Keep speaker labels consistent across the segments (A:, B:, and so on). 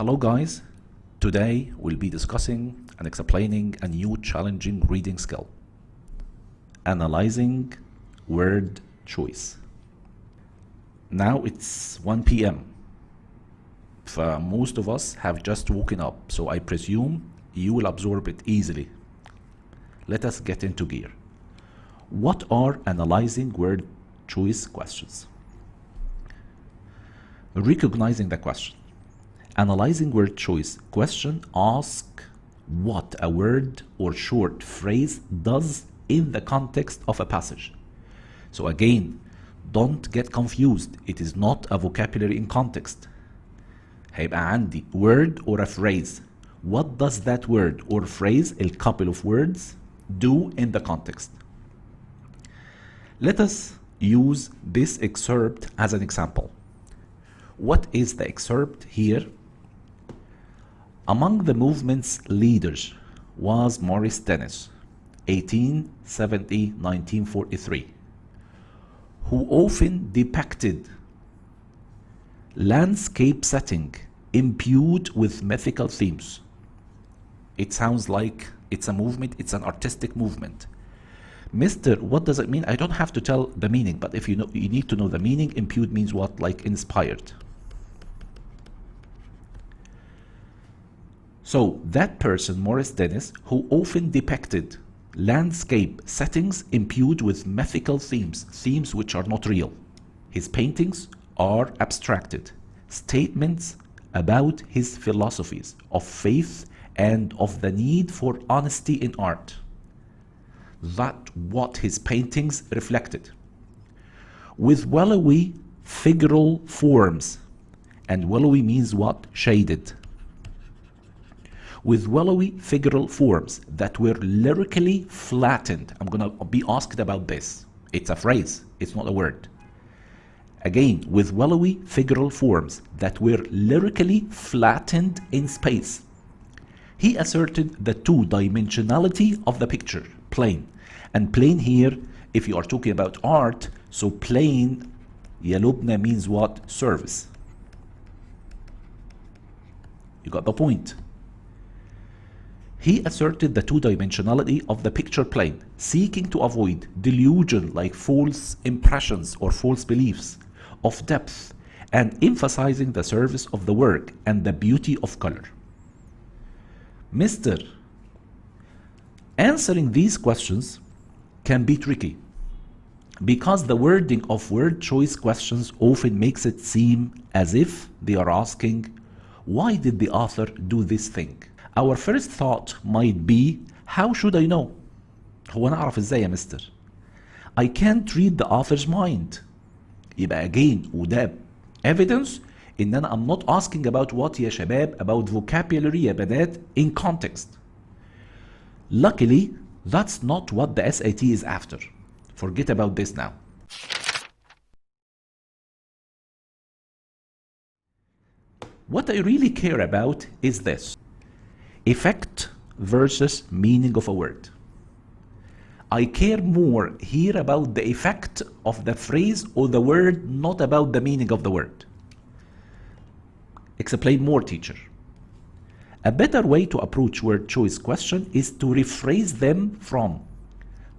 A: Hello guys, today we'll be discussing and explaining a new challenging reading skill. Analyzing word choice. Now it's 1 p.m. Most of us have just woken up, so I presume you will absorb it easily. Let us get into gear. What are analyzing word choice questions? Recognizing the question. Analyzing word choice question asks what a word or short phrase does in the context of a passage. So again, don't get confused. It is not a vocabulary in context. هيبقى عندي word or a phrase. What does that word or phrase, a couple of words, do in the context? Let us use this excerpt as an example. What is the excerpt here? Among the movement's leaders was Morris Dennis, 1870-1943, who often depicted landscape setting imbued with mythical themes. It sounds like it's a movement, it's an artistic movement. Mister, what does it mean? I don't have to tell the meaning, but if you know, you need to know the meaning. Imbued means what? Like inspired. So that person, Morris Dennis, who often depicted landscape settings imbued with mythical themes, themes which are not real. His paintings are abstracted, statements about his philosophies of faith and of the need for honesty in art. That what his paintings reflected. With willowy figural forms, and willowy means what? Shaded. With willowy figural forms that were lyrically flattened. I'm gonna be asked about this. It's a phrase, it's not a word. Again, with willowy figural forms that were lyrically flattened in space. He asserted the two-dimensionality of the picture, plane. And plane here, if you are talking about art, so plane, يلبنى means what? Service. You got the point. He asserted the two-dimensionality of the picture plane, seeking to avoid delusion like false impressions or false beliefs of depth, and emphasizing the service of the work and the beauty of color. Mister, answering these questions can be tricky because the wording of word choice questions often makes it seem as if they are asking, why did the author do this thing? Our first thought might be, how should I know? هو أنا أعرف إزاي يا مستر? I can't read the author's mind. يبقى again وده evidence إن أنا I'm not asking about what يا شباب, about vocabulary يا بنات in context. Luckily, that's not what the SAT is after. Forget about this now. What I really care about is this. Effect versus meaning of a word. I care more here about the effect of the phrase or the word, not about the meaning of the word. Explain more, teacher. A better way to approach word choice question is to rephrase them from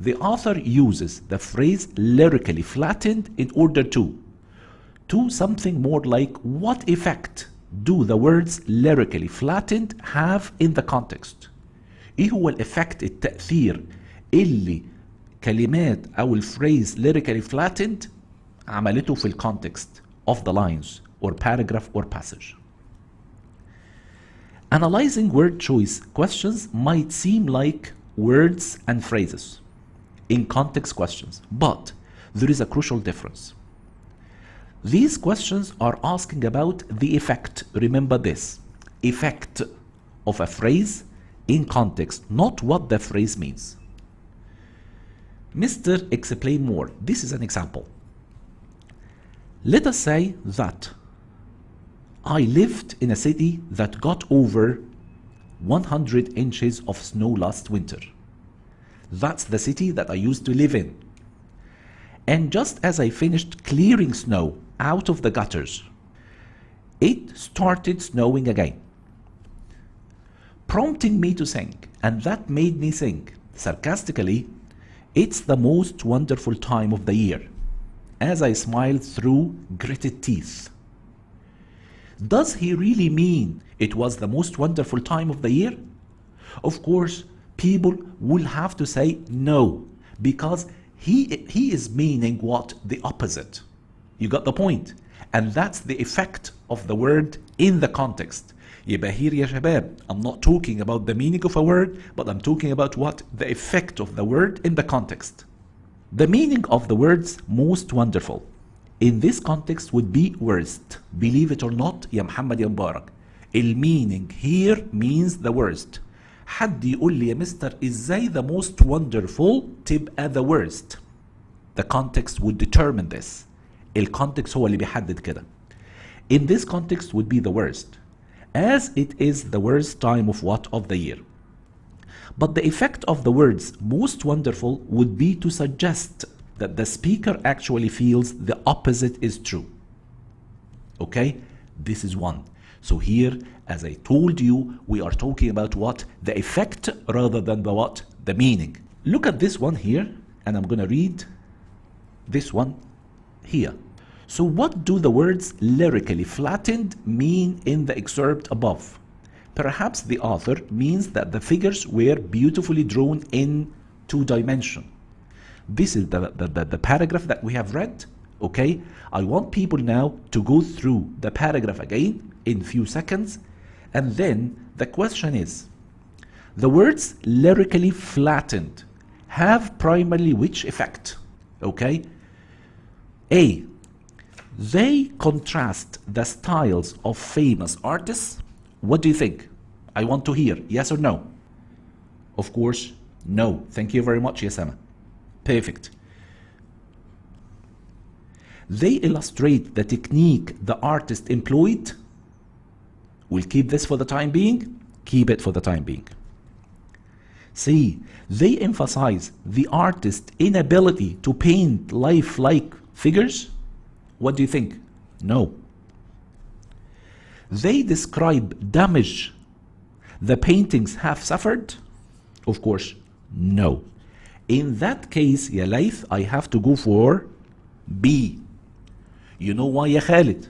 A: the author uses the phrase lyrically flattened in order to something more like what effect do the words lyrically flattened have in the context. ايه هو الافكت التأثير اللي كلمات او الفريز lyrically flattened عملته في الكونتكست of the lines or paragraph or passage. Analyzing word choice questions might seem like words and phrases in context questions, but there is a crucial difference. These questions are asking about the effect, remember this, effect of a phrase in context, not what the phrase means. Mr. Explain more. This is an example. Let us say that I lived in a city that got over 100 inches of snow last winter. That's the city that I used to live in. And just as I finished clearing snow out of the gutters, it started snowing again. prompting me to think, and that made me think, sarcastically, it's the most wonderful time of the year, as I smiled through gritted teeth. Does he really mean it was the most wonderful time of the year? Of course, people will have to say no, because he is meaning what? The opposite. You got the point? And that's the effect of the word in the context. يبقى here يا شباب, I'm not talking about the meaning of a word, but I'm talking about what? The effect of the word in the context. The meaning of the words most wonderful in this context would be worst. Believe it or not يا محمد يا مبارك, meaning here means the worst. حد يقول لي يا مستر ازاي the most wonderful تبقى the worst. The context would determine this. الcontext هو اللي بيحدد كده. In this context would be the worst, as it is the worst time of what? Of the year. But the effect of the words most wonderful would be to suggest that the speaker actually feels the opposite is true. Okay, this is one. So here, as I told you, we are talking about what? The effect rather than the what? The meaning. Look at this one here, and I'm gonna read this one here. So what do the words lyrically flattened mean in the excerpt above? Perhaps the author means that the figures were beautifully drawn in 2 dimension. This is the paragraph that we have read. Okay, I want people now to go through the paragraph again in few seconds, and then the question is, the words lyrically flattened have primarily which effect? Okay, A, they contrast the styles of famous artists. What do you think? I want to hear yes or no. Of course, no. Thank you very much, Yasama. Perfect. They illustrate the technique the artist employed. We'll keep this for the time being. Keep it for the time being. C, they emphasize the artist's inability to paint lifelike figures. What do you think? No. They describe damage the paintings have suffered. Of course, no. In that case, ya Laith, I have to go for B. You know why, ya Khalid?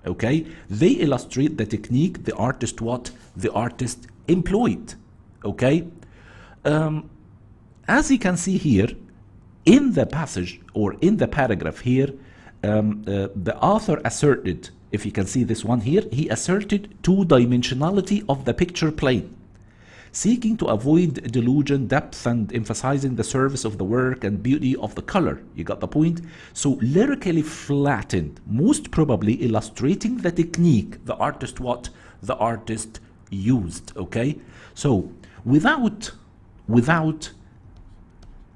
A: Okay, they illustrate the technique the artist what? The artist employed. Okay, as you can see here, in the passage or in the paragraph here, the author asserted, if you can see this one here, he asserted 2-dimensionality of the picture plane, seeking to avoid delusion, depth, and emphasizing the service of the work and beauty of the color. You got the point? So lyrically flattened, most probably illustrating the technique the artist what? The artist used. Okay, so without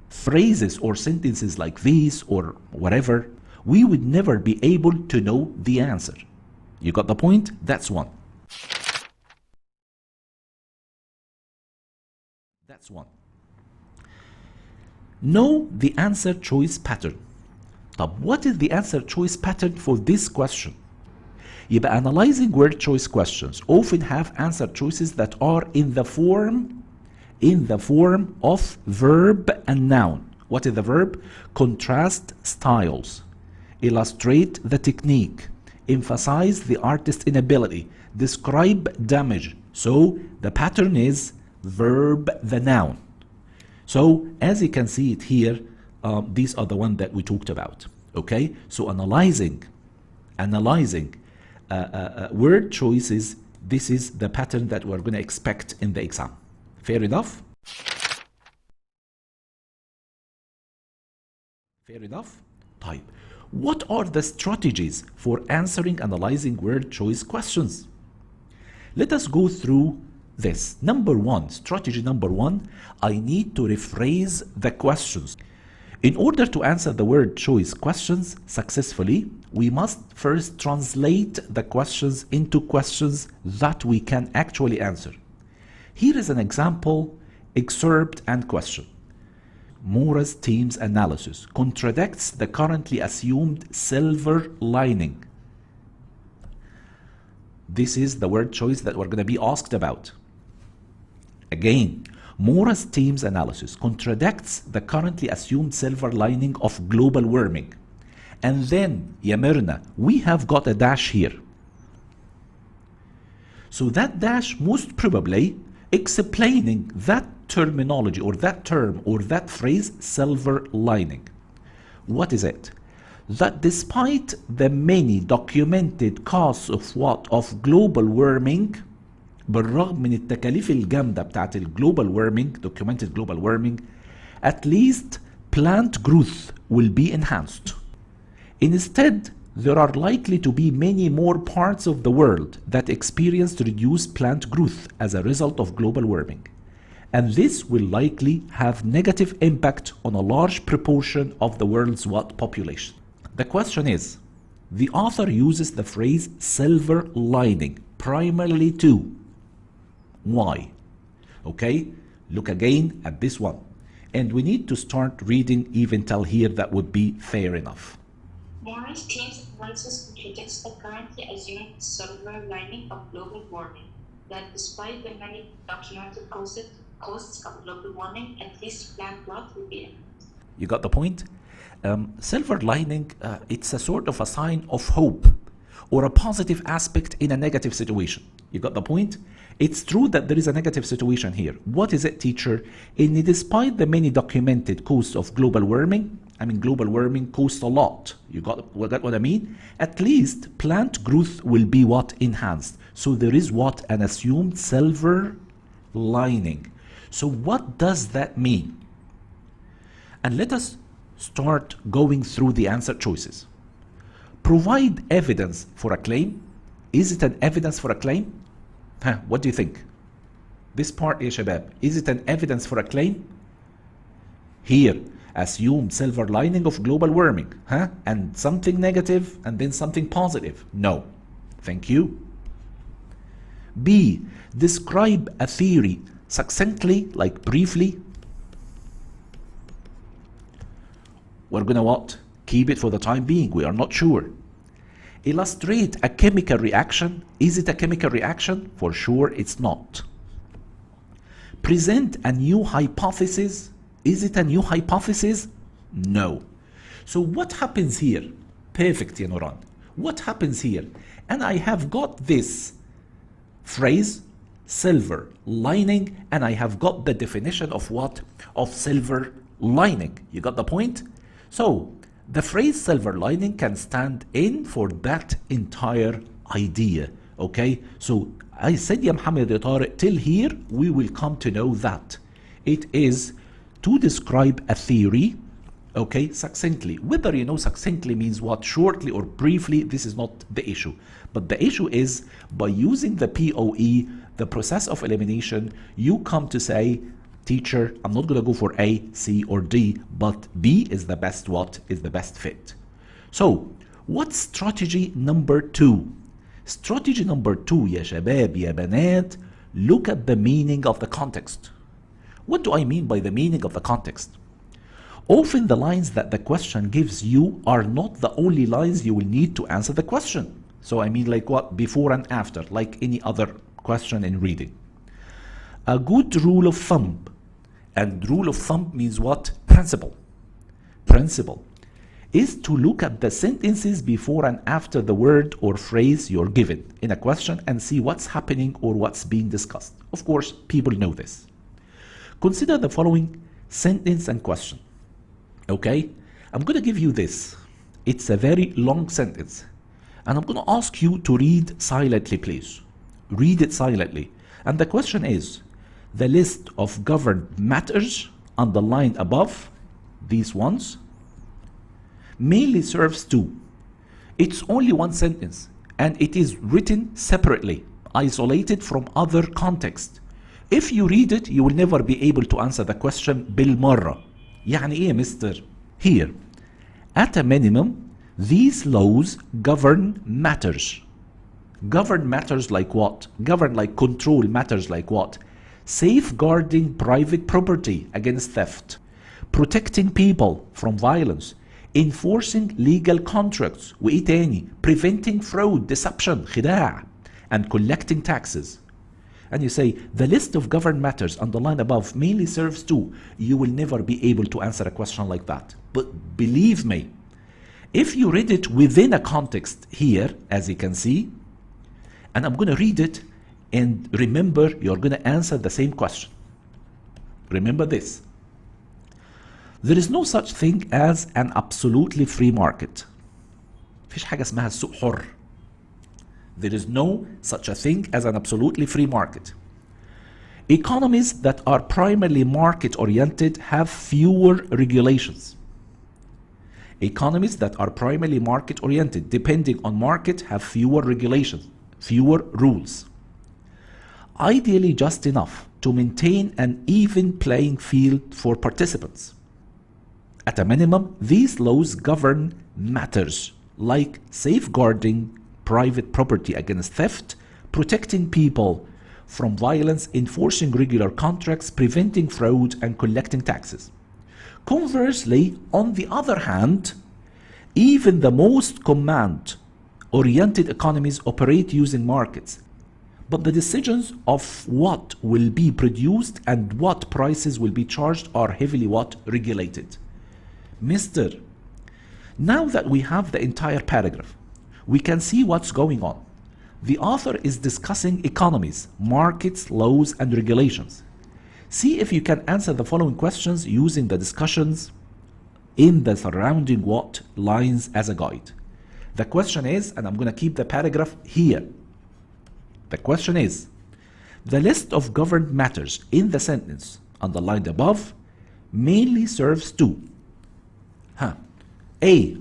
A: phrases or sentences like these or whatever, we would never be able to know the answer. You got the point? That's one. That's one. Know the answer choice pattern. طب what is the answer choice pattern for this question? يبقى analyzing word choice questions often have answer choices that are in the form of verb and noun. What is the verb? Contrast styles, illustrate the technique, emphasize the artist's inability, describe damage. So the pattern is verb, the noun. So as you can see it here, these are the ones that we talked about. Okay, so analyzing word choices, this is the pattern that we're going to expect in the exam. Fair enough? Fair enough? طيب, what are the strategies for answering analyzing word choice questions? Let us go through this. Strategy number one, I need to rephrase the questions. In order to answer the word choice questions successfully, we must first translate the questions into questions that we can actually answer. Here is an example, excerpt and question. Mora's team's analysis contradicts the currently assumed silver lining. This is the word choice that we're going to be asked about. Again, Mora's team's analysis contradicts the currently assumed silver lining of global warming. And then, Yamirna, we have got a dash here. So that dash most probably explaining that terminology or that term or that phrase, silver lining. What is it? That despite the many documented causes of what? Of global warming, بالرغم من التكاليف الجامدة بتاعت global warming, documented global warming, at least plant growth will be enhanced. Instead, there are likely to be many more parts of the world that experience reduced plant growth as a result of global warming. And this will likely have negative impact on a large proportion of the world's what? Population. The question is, the author uses the phrase silver lining primarily to. Why? Okay, look again at this one. And we need to start reading even till here. That would be fair enough.
B: Morris team's analysis contradicts the currently assumed silver lining of global warming, that despite the many documented costs of global warming, at least plant growth will be enhanced.
A: You got the point? Silver lining, it's a sort of a sign of hope or a positive aspect in a negative situation. You got the point? It's true that there is a negative situation here. What is it, teacher? Despite the many documented causes of global warming, global warming costs a lot. You got what I mean? At least plant growth will be what? Enhanced. So there is what? An assumed silver lining. So what does that mean? And let us start going through the answer choices. Provide evidence for a claim. Is it an evidence for a claim? What do you think? This part, ya shabab, is it an evidence for a claim? Here, assume silver lining of global warming, and something negative and then something positive. No. Thank you. B, describe a theory succinctly, like briefly. We're gonna what? Keep it for the time being. We are not sure. Illustrate a chemical reaction. Is it a chemical reaction? For sure it's not. Present a new hypothesis. Is it a new hypothesis? No. So what happens here? Perfect, ya Nuran. What happens here? And I have got this phrase, silver lining, and I have got the definition of what? Of silver lining. You got the point? So the phrase silver lining can stand in for that entire idea. Okay, so I said, ya Muhammad ya Tariq, till here we will come to know that it is to describe a theory, okay, succinctly. Whether you know succinctly means what, shortly or briefly, this is not the issue. But the issue is by using the POE, the process of elimination, you come to say, teacher, I'm not going to go for A, C, or D, but B is the best what? Is the best fit. So, what's strategy number 2? Strategy number 2, ya shabab, ya banat, look at the meaning of the context. What do I mean by the meaning of the context? Often the lines that the question gives you are not the only lines you will need to answer the question. So I mean like what? Before and after, like any other question in reading. A good rule of thumb. And rule of thumb means what? Principle. Principle is to look at the sentences before and after the word or phrase you're given in a question and see what's happening or what's being discussed. Of course, people know this. Consider the following sentence and question. Okay? I'm going to give you this. It's a very long sentence. And I'm going to ask you to read silently, please. Read it silently. And the question is, the list of governed matters underlined above, these ones, mainly serves to. It's only one sentence and it is written separately, isolated from other context. If you read it, you will never be able to answer the question بالمرة. يعني إيه مستر? Here, at a minimum, these laws govern matters. Govern matters like what? Govern like control matters like what? Safeguarding private property against theft, protecting people from violence, enforcing legal contracts, وإيه تاني? Preventing fraud, deception, خداع, and collecting taxes. and you say, the list of governed matters underlined above mainly serves to, you will never be able to answer a question like that. But believe me, if you read it within a context here, as you can see, and I'm going to read it, and remember, you're going to answer the same question. Remember this. There is no such thing as an absolutely free market. مفيش حاجة اسمها السوق حر. There is no such a thing as an absolutely free market. Economies that are primarily market-oriented have fewer regulations. Economies that are primarily market-oriented, depending on market, have fewer regulations, fewer rules. Ideally just enough to maintain an even playing field for participants. At a minimum, these laws govern matters like safeguarding private property against theft, protecting people from violence, enforcing regular contracts, preventing fraud, and collecting taxes. Conversely, on the other hand, even the most command-oriented economies operate using markets, but the decisions of what will be produced and what prices will be charged are heavily regulated. Mister, now that we have the entire paragraph, we can see what's going on. The author is discussing economies, markets, laws, and regulations. See if you can answer the following questions using the discussions in the surrounding what lines as a guide. The question is, and I'm going to keep the paragraph here. The question is, the list of governed matters in the sentence underlined above mainly serves to A.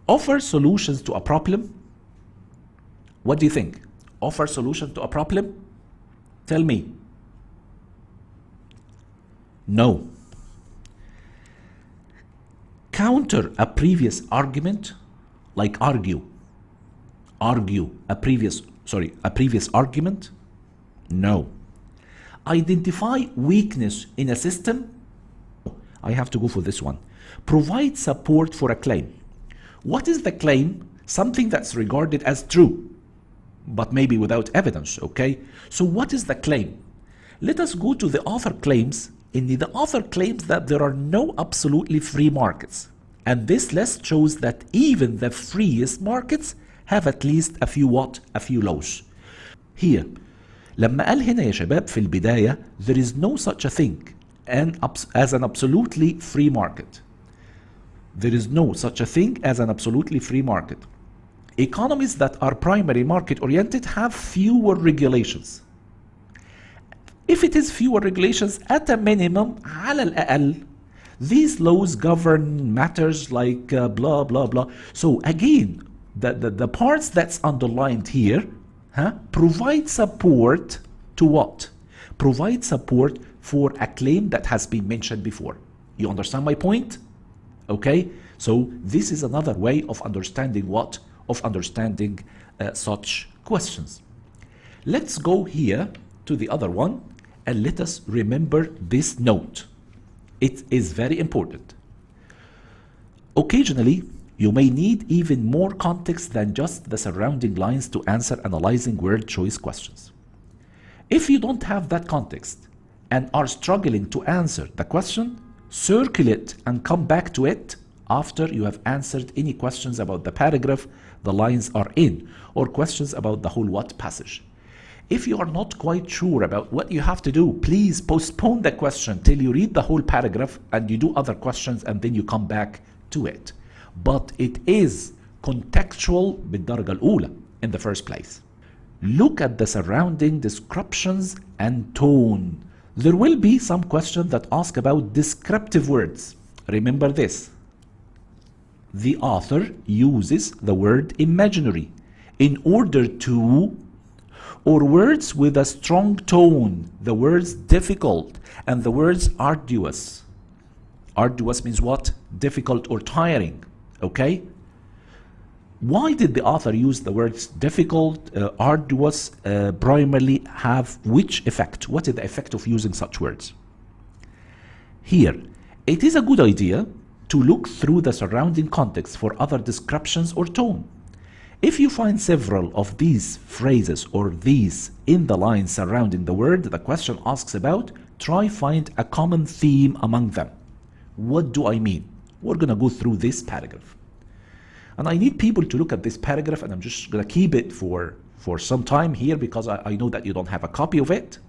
A: Offer solutions to a problem. What do you think? Offer solution to a problem? Tell me. No. Counter a previous argument, like argue a previous argument? No. Identify weakness in a system? I have to go for this one. Provide support for a claim. What is the claim? Something that's regarded as true, but maybe without evidence, okay? So what is the claim? Let us go to the author claims. The author claims that there are no absolutely free markets. And this list shows that even the freest markets have at least a few laws. Here, لما قال هنا يا شباب في البداية, there is no such a thing as an absolutely free market. There is no such a thing as an absolutely free market. Economies that are primary market oriented have fewer regulations. If it is fewer regulations, at a minimum, على الأقل, these laws govern matters like blah, blah, blah. So again, the parts that's underlined here provide support to what? Provide support for a claim that has been mentioned before. You understand my point? Okay, so this is another way of understanding what? Of understanding such questions. Let's go here to the other one and let us remember this note. It is very important. Occasionally, you may need even more context than just the surrounding lines to answer analyzing word choice questions. If you don't have that context and are struggling to answer the question, circle it and come back to it after you have answered any questions about the paragraph the lines are in, or questions about the whole what passage. If you are not quite sure about what you have to do, please postpone the question till you read the whole paragraph and you do other questions and then you come back to it. But it is contextual بالدرجة الأولى in the first place. Look at the surrounding descriptions and tone. There will be some questions that ask about descriptive words. Remember this. The author uses the word imaginary in order to, or words with a strong tone, the words difficult and the words arduous. Arduous means what? Difficult or tiring, okay? Why did the author use the words difficult, arduous, primarily have which effect? What is the effect of using such words? Here, it is a good idea to look through the surrounding context for other descriptions or tone. If you find several of these phrases or these in the lines surrounding the word the question asks about, try find a common theme among them. What do I mean? We're going to go through this paragraph. And I need people to look at this paragraph, and I'm just going to keep it for some time here because I know that you don't have a copy of it.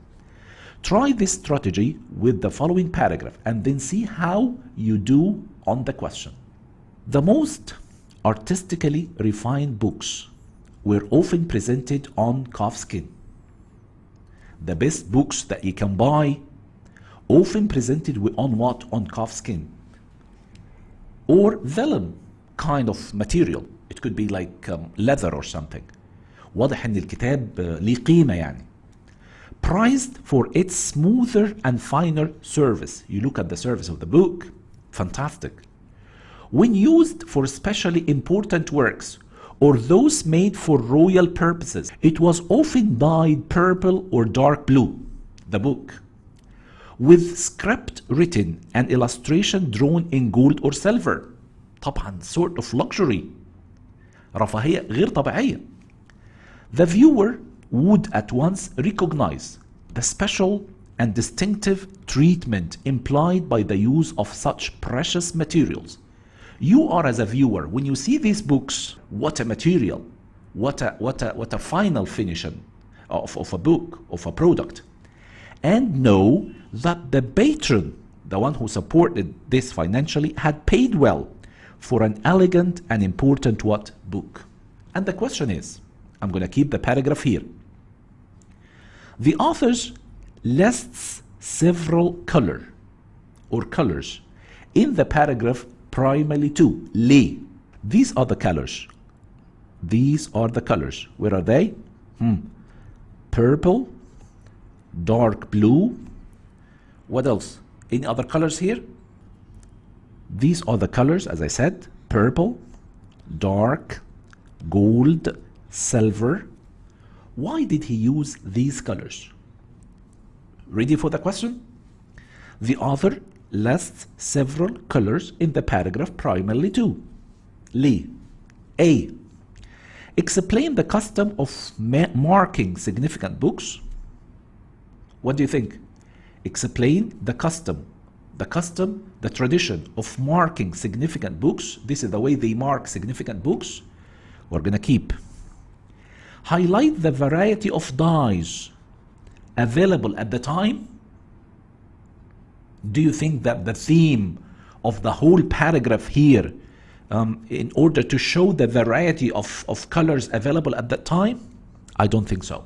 A: Try this strategy with the following paragraph and then see how you do on the question. The most artistically refined books were often presented on calfskin. The best books that you can buy often presented on what? On calfskin or vellum kind of material. It could be like leather or something. واضح ان الكتاب ليه قيمة يعني. Prized for its smoother and finer service. You look at the service of the book. Fantastic. When used for especially important works or those made for royal purposes, it was often dyed purple or dark blue, the book, with script written and illustration drawn in gold or silver. طبعا sort of luxury. رفاهية غير طبيعية. The viewer would at once recognize the special and distinctive treatment implied by the use of such precious materials. You are as a viewer, when you see these books, what a material, what a final finishing of a book, of a product. And know that the patron, the one who supported this financially, had paid well for an elegant and important what? Book. And the question is, I'm going to keep the paragraph here. The authors lists several colors in the paragraph primarily to ليه. These are the colors. These are the colors. Where are they? Purple, dark blue. What else? Any other colors here? These are the colors, as I said: purple, dark, gold, silver. Why did he use these colors? Ready for the question? The author lists several colors in the paragraph primarily to ليه. A. Explain the custom of marking significant books. What do you think? Explain the custom, the tradition of marking significant books. This is the way they mark significant books. We're going to keep. Highlight the variety of dyes available at the time. Do you think that the theme of the whole paragraph here, in order to show the variety of colors available at that time? I don't think so.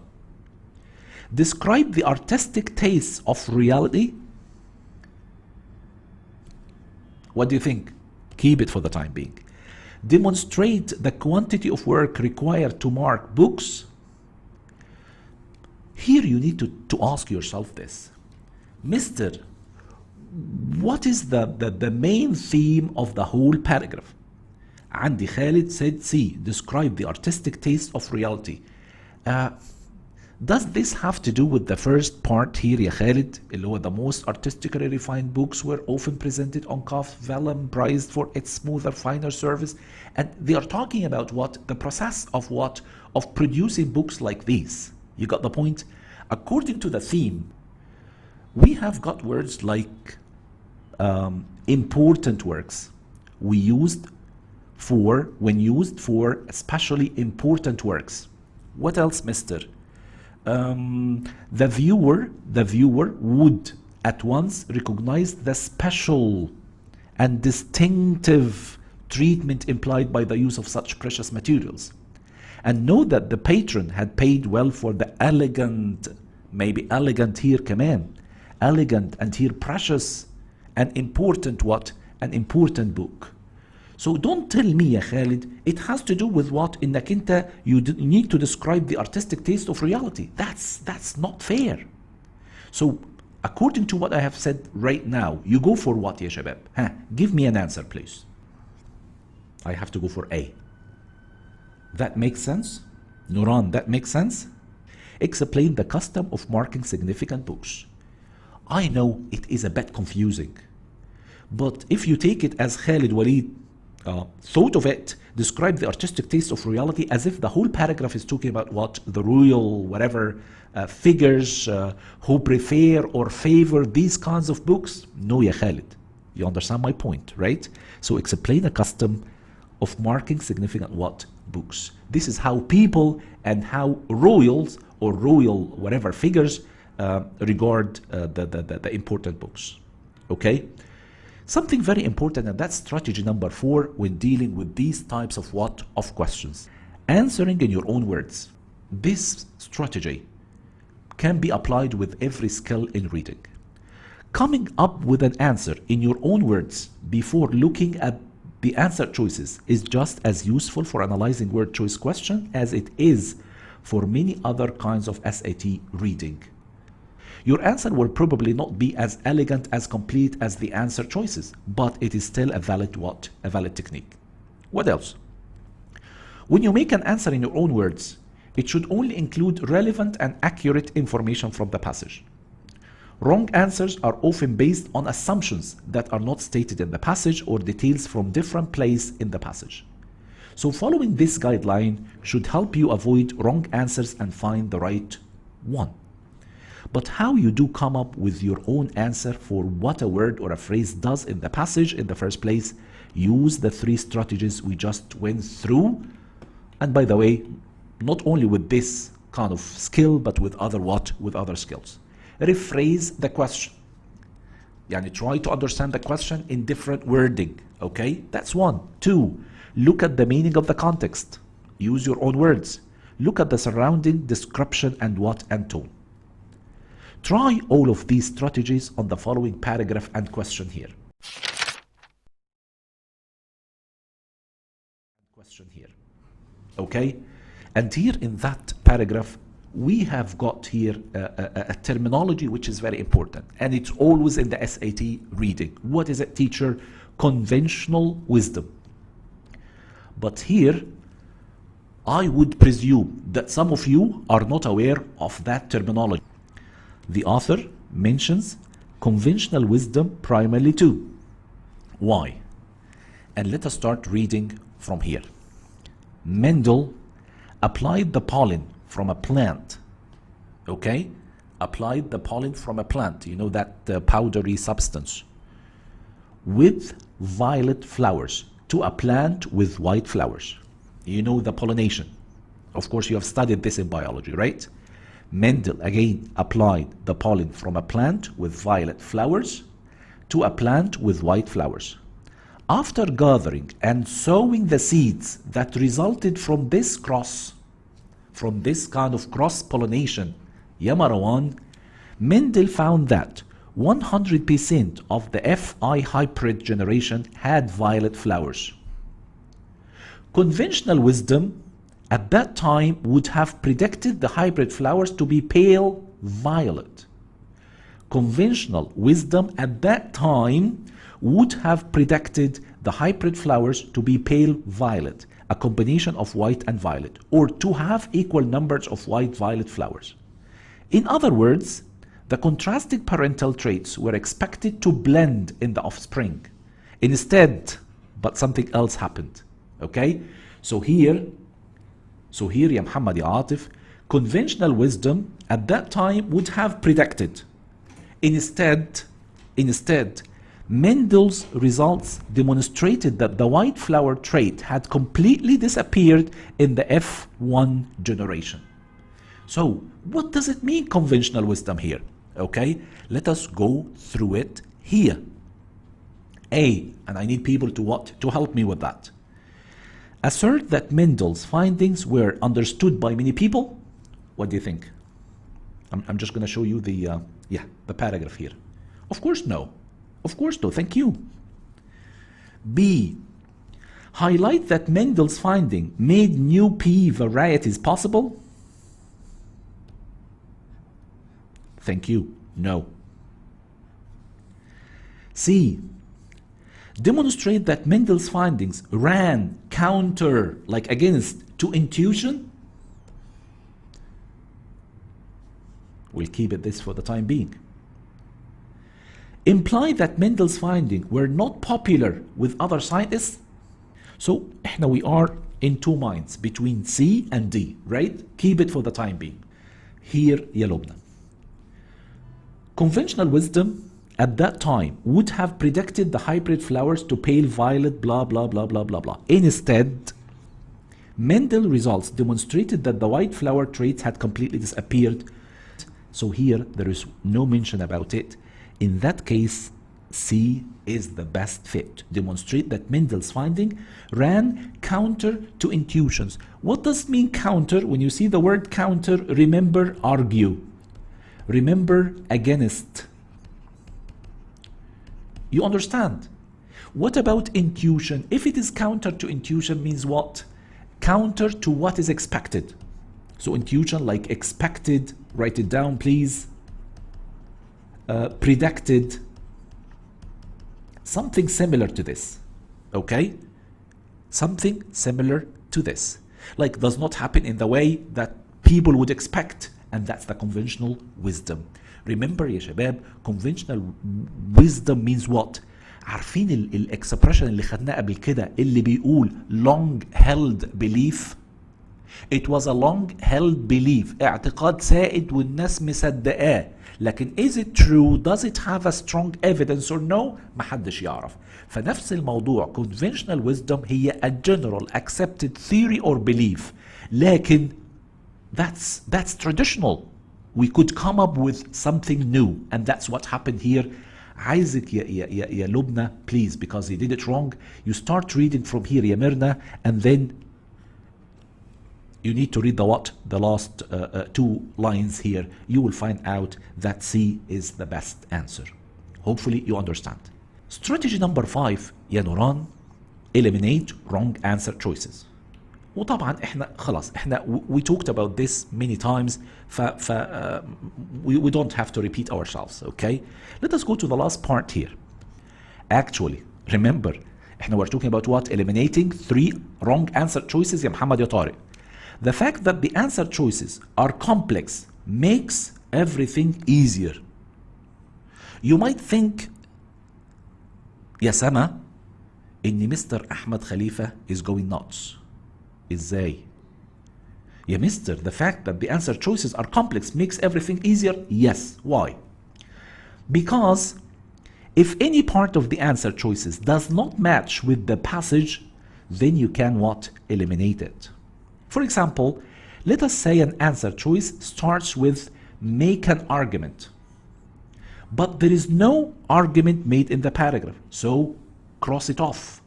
A: Describe the artistic tastes of reality. What do you think? Keep it for the time being. Demonstrate the quantity of work required to mark books. Here you need to ask yourself this. Mister, what is the main theme of the whole paragraph? عندي Khalid said C. Describe the artistic taste of reality. Does this have to do with the first part here يا خالد اللي هو the most artistically refined books were often presented on calf vellum prized for its smoother finer service? And they are talking about what? The process of what? Of producing books like these. You got the point? According to the theme, we have got words like important works. When used for especially important works. What else, mister? The viewer would at once recognize the special and distinctive treatment implied by the use of such precious materials, and know that the patron had paid well for the elegant, maybe elegant here كمان, elegant and here precious and important what? An important book. So don't tell me يا Khalid, it has to do with what? إنك أنت you need to describe the artistic taste of reality. That's not fair. So according to what I have said right now, you go for what يا شباب? Give me an answer please. I have to go for A. That makes sense? Nuran, that makes sense? Explain the custom of marking significant books. I know it is a bit confusing, but if you take it as Khalid Walid thought of it, describe the artistic taste of royalty, as if the whole paragraph is talking about what the royal whatever figures who prefer or favor these kinds of books. No, ya Khalid. You understand my point, right? So explain a custom of marking significant what books. This is how people and how royals or royal whatever figures regard the important books. Okay? Something very important, and that's strategy number 4 when dealing with these types of what? Of questions. Answering in your own words. This strategy can be applied with every skill in reading. Coming up with an answer in your own words before looking at the answer choices is just as useful for analyzing word choice question as it is for many other kinds of SAT reading. Your answer will probably not be as elegant, as complete as the answer choices, but it is still a valid what? A valid technique. What else? When you make an answer in your own words, it should only include relevant and accurate information from the passage. Wrong answers are often based on assumptions that are not stated in the passage or details from different places in the passage. So following this guideline should help you avoid wrong answers and find the right one. But how you do come up with your own answer for what a word or a phrase does in the passage in the first place, use the 3 strategies we just went through. And by the way, not only with this kind of skill, but with other what? With other skills. Rephrase the question. Yani try to understand the question in different wording. Okay, that's 1. 2, look at the meaning of the context. Use your own words. Look at the surrounding description and what? And tone. Try all of these strategies on the following paragraph and question here. Okay? And here in that paragraph, we have got here a terminology which is very important. And it's always in the SAT reading. What is it, teacher? Conventional wisdom. But here, I would presume that some of you are not aware of that terminology. The author mentions conventional wisdom primarily too. Why? And let us start reading from here. Mendel applied the pollen from a plant. Okay? Applied the pollen from a plant. You know that powdery substance. With violet flowers to a plant with white flowers. You know the pollination. Of course, you have studied this in biology, right? Mendel again applied the pollen from a plant with violet flowers to a plant with white flowers. After gathering and sowing the seeds that resulted from this kind of cross-pollination, ya Marwan, Mendel found that 100% of the Fi hybrid generation had violet flowers. Conventional wisdom at that time would have predicted the hybrid flowers to be pale violet. Conventional wisdom at that time would have predicted the hybrid flowers to be pale violet, a combination of white and violet, or to have equal numbers of white-violet flowers. In other words, the contrasting parental traits were expected to blend in the offspring. Instead, but something else happened. Okay? So here, ya Muhammad ya Atif, conventional wisdom at that time would have predicted. Instead, Mendel's results demonstrated that the white flower trait had completely disappeared in the F1 generation. So, what does it mean, conventional wisdom here? Okay, let us go through it here. A, and I need people to help me with that. Assert that Mendel's findings were understood by many people. What do you think? I'm just going to show you the paragraph here. Of course, no. Of course, no. Thank you. B. Highlight that Mendel's finding made new pea varieties possible. Thank you. No. C. Demonstrate that Mendel's findings ran counter, like against, to intuition. We'll keep it this for the time being. Imply that Mendel's findings were not popular with other scientists. So احنا we are in two minds between C and D, right? Keep it for the time being. Here يا لبنى. Conventional wisdom at that time would have predicted the hybrid flowers to pale violet, blah, blah, blah, blah, blah, blah. Instead, Mendel results demonstrated that the white flower traits had completely disappeared. So here, there is no mention about it. In that case, C is the best fit. Demonstrate that Mendel's finding ran counter to intuitions. What does it mean counter? When you see the word counter, remember argue. Remember against. You understand? What about intuition? If it is counter to intuition means what? Counter to what is expected. So intuition like expected, write it down please. Predicted. Something similar to this. Okay? Something similar to this. Like does not happen in the way that people would expect. And that's the conventional wisdom. Remember يا شباب, conventional wisdom means what? عارفين الاكسبريشن اللي خدناه قبل كده اللي بيقول long held belief. It was a long held belief. اعتقاد سائد والناس مصدقاه. لكن is it true? Does it have a strong evidence or no? محدش يعرف. فنفس الموضوع conventional wisdom هي a general accepted theory or belief. لكن that's traditional. We could come up with something new, and that's what happened here. عايزك يا لبنى, please, because he did it wrong. You start reading from here, يا ميرنا, and then you need to read the what? The last two lines here. You will find out that C is the best answer. Hopefully you understand. Strategy number 5 يا نوران, eliminate wrong answer choices. وطبعا احنا خلاص احنا we talked about this many times we don't have to repeat ourselves, okay? Let us go to the last part here. Actually, remember احنا we're talking about what? Eliminating 3 wrong answer choices يا محمد يا طارق. The fact that the answer choices are complex makes everything easier. You might think يا سما ان مستر احمد خليفة is going nuts. ازاي؟ يا مستر, the fact that the answer choices are complex makes everything easier? Yes. Why? Because if any part of the answer choices does not match with the passage, then you can what? Eliminate it. For example, let us say an answer choice starts with make an argument, but there is no argument made in the paragraph, so cross it off.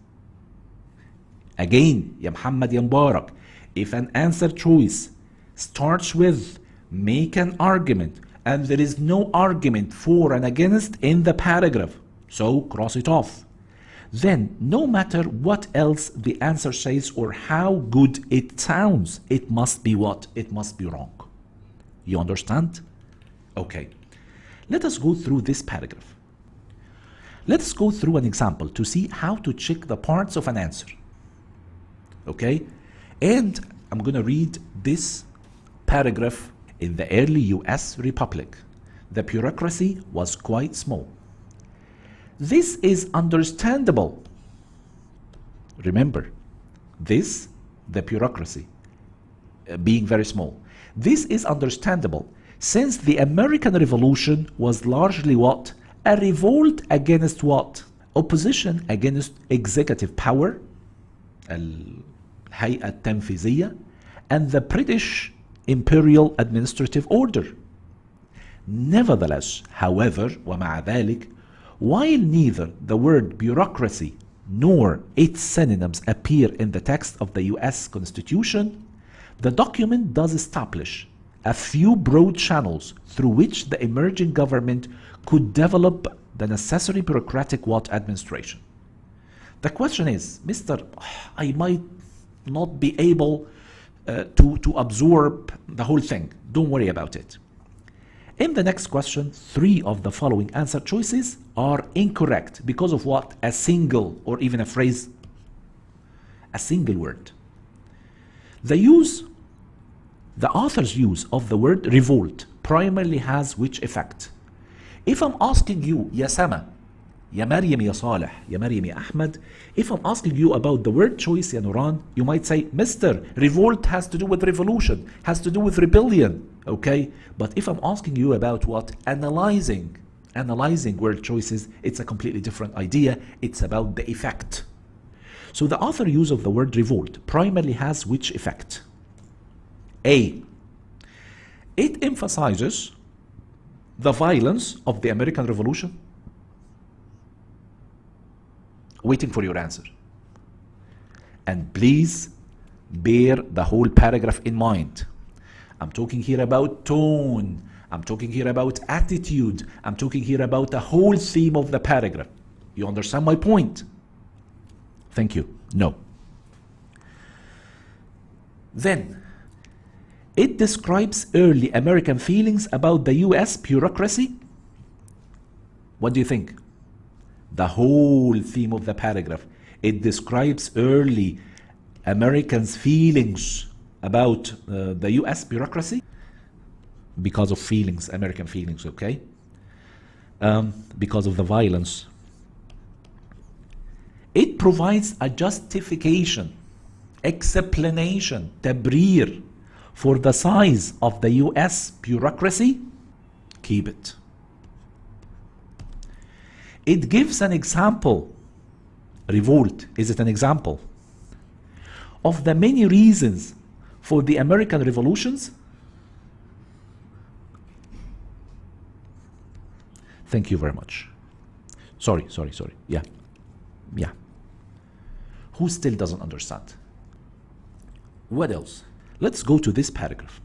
A: Again, يا محمد يا مبارك, if an answer choice starts with make an argument and there is no argument for and against in the paragraph, so cross it off. Then no matter what else the answer says or how good it sounds, it must be what? It must be wrong. You understand? Okay. Let us go through this paragraph. Let us go through an example to see how to check the parts of an answer. Okay, and I'm gonna read this paragraph. In the early US Republic, the bureaucracy was quite small. This is understandable. Remember, this, the bureaucracy, being very small. This is understandable since the American Revolution was largely what? A revolt against what? Opposition against executive power, الهيئة التنفيذية, and the British imperial administrative order. Nevertheless, however, ومع ذلك, while neither the word bureaucracy nor its synonyms appear in the text of the US Constitution, the document does establish a few broad channels through which the emerging government could develop the necessary bureaucratic what administration. The question is, Mr. I might not be able to absorb the whole thing. Don't worry about it. In the next question, 3 of the following answer choices are incorrect because of what? A single or even a phrase, a single word. The author's use of the word revolt primarily has which effect? If I'm asking you, يا سما, يا مريم يا صالح يا مريم يا أحمد. If I'm asking you about the word choice يا نوران, you might say, Mr. Revolt has to do with revolution, has to do with rebellion, okay? But if I'm asking you about what? Analyzing word choices, it's a completely different idea. It's about the effect. So the author use of the word revolt primarily has which effect? A. It emphasizes the violence of the American Revolution. Waiting for your answer. And please bear the whole paragraph in mind. I'm talking here about tone. I'm talking here about attitude. I'm talking here about the whole theme of the paragraph. You understand my point? Thank you. No. Then, it describes early American feelings about the US bureaucracy. What do you think? The whole theme of the paragraph. It describes early Americans' feelings about the US bureaucracy. Because of feelings, American feelings, okay? Because of the violence. It provides a justification, explanation, تبرير for the size of the US bureaucracy. Keep it. It gives an example. Revolt, is it an example? Of the many reasons for the American revolutions. Thank you very much. Sorry. Yeah. Who still doesn't understand? What else? Let's go to this paragraph.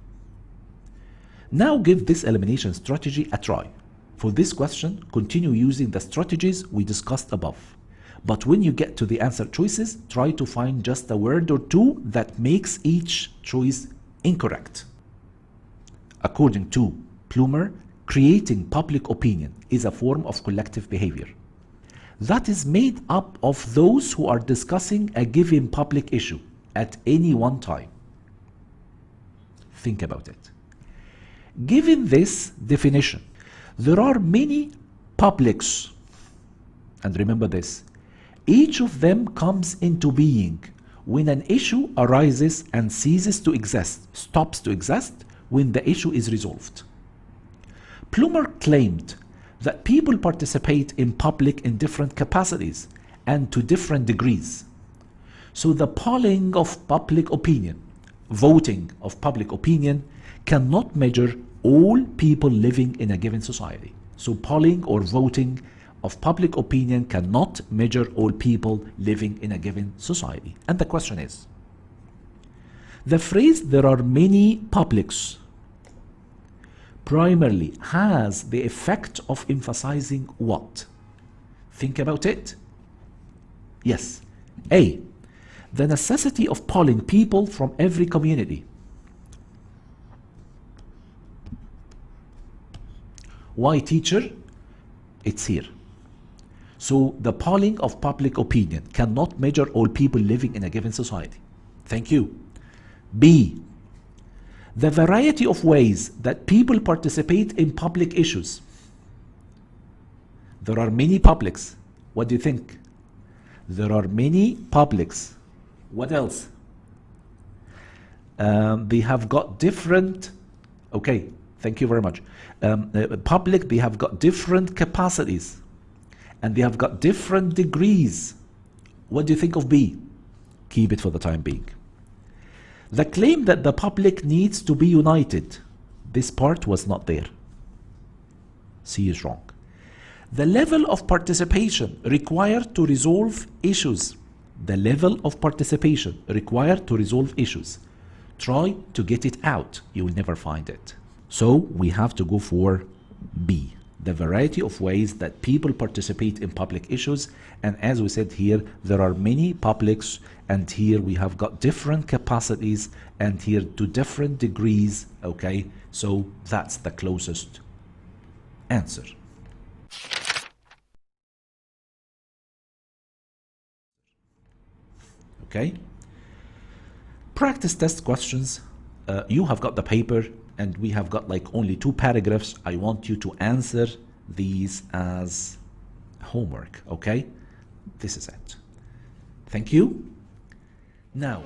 A: Now give this elimination strategy a try. For this question, continue using the strategies we discussed above. But when you get to the answer choices, try to find just a word or two that makes each choice incorrect. According to Plumer, creating public opinion is a form of collective behavior that is made up of those who are discussing a given public issue at any one time. Think about it. Given this definition, there are many publics, and remember this, each of them comes into being when an issue arises and ceases to exist, stops to exist when the issue is resolved. Plumer claimed that people participate in public in different capacities and to different degrees. So the polling of public opinion, voting of public opinion, cannot measure all people living in a given society. So polling or voting of public opinion cannot measure all people living in a given society. And the question is, the phrase "there are many publics" primarily has the effect of emphasizing what? Think about it. Yes. A. The necessity of polling people from every community. Why, teacher? It's here. So the polling of public opinion cannot measure all people living in a given society. Thank you. B. The variety of ways that people participate in public issues. There are many publics. What do you think? There are many publics. What else? They have got different, okay, thank you very much. Public, they have got different capacities and they have got different degrees. What do you think of B? Keep it for the time being. The claim that the public needs to be united, this part was not there. C is wrong. The level of participation required to resolve issues. The level of participation required to resolve issues. Try to get it out. You will never find it. So we have to go for B. The variety of ways that people participate in public issues. And as we said here, there are many publics, and here we have got different capacities, and here to different degrees, okay? So that's the closest answer. Okay? Practice test questions. You have got the paper, and we have got like only 2 paragraphs. I want you to answer these as homework, okay? This is it. Thank you. Now,